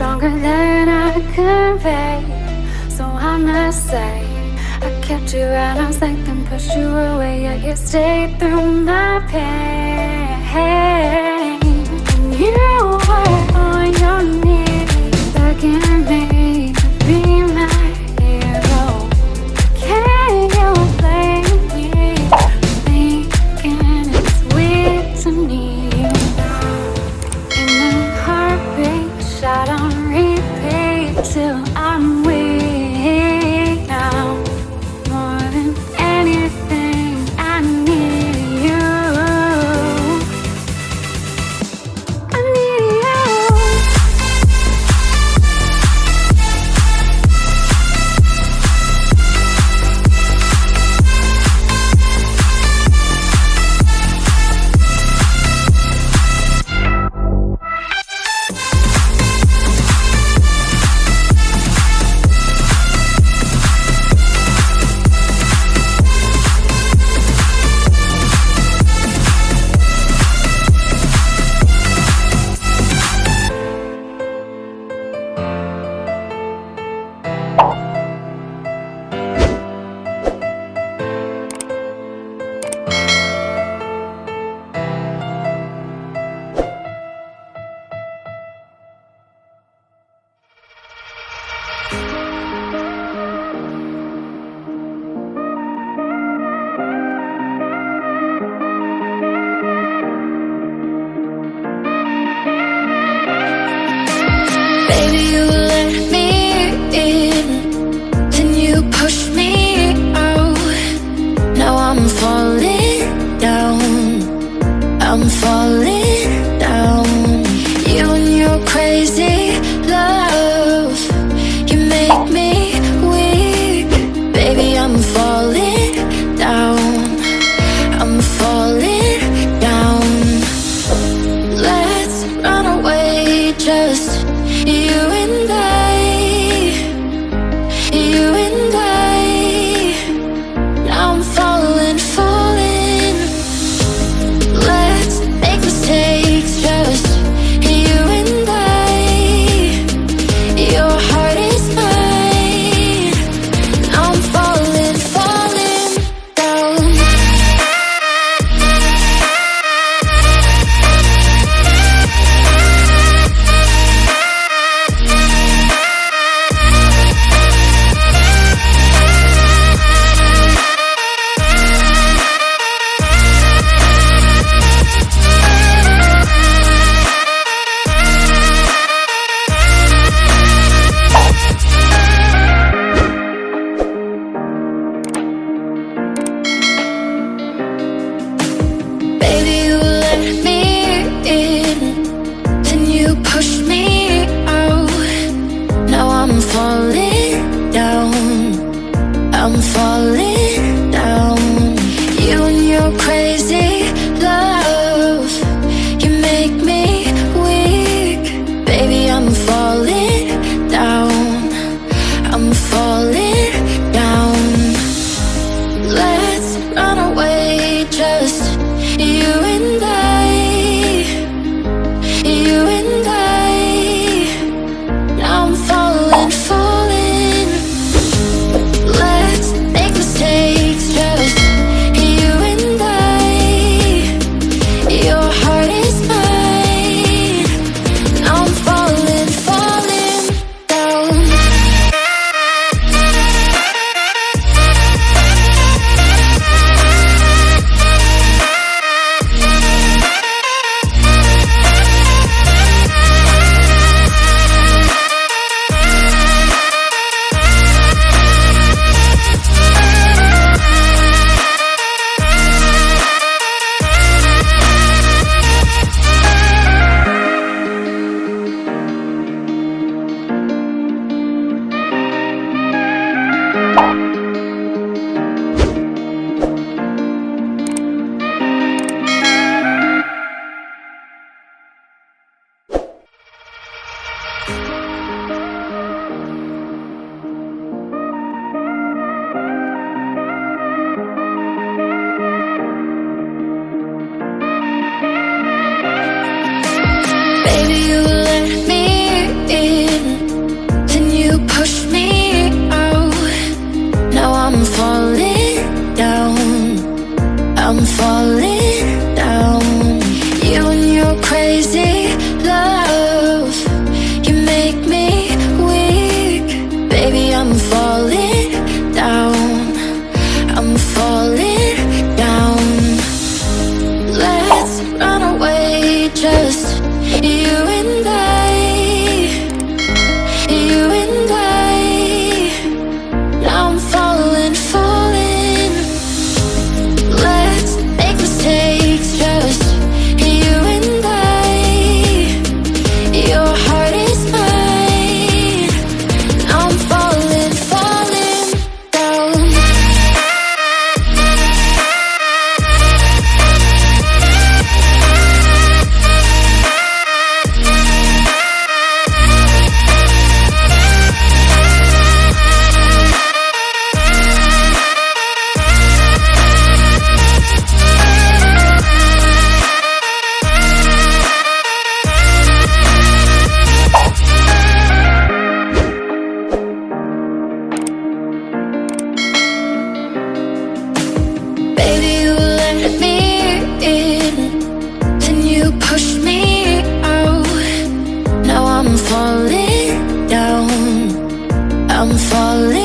stronger than I convey. So I must say, I kept you at arm's length and pushed you away, yet you stayed through my pain. And you were on your knees, begging me to be my hero. Can you blame me for thinking it's weird to need you now? In a heartbeat, shot on repeat till I'm weak now. More than anything, I need you. I need you. Baby, you let me in, then you push me out. Now I'm falling down, I'm falling down. You and your crazy love, you make me weak. Baby, I'm falling down, I'm falling down. Let's run away, just you and I, you and I. Now I'm falling, falling. Let's make mistakes, just you and I. Your heart is mine. Now I'm falling, falling down. Baby, you let me in, then you push me out. Now I'm falling down, I'm falling down. You and your crazy love, you make me weak. Baby, I'm falling down, I'm falling down. Let's run away, just you and I, you and I. Now I'm falling, falling. Let's make mistakes, just you and I. Your heart is mine. Now I'm falling, falling down. Baby, you let me in, I'm falling down, I'm falling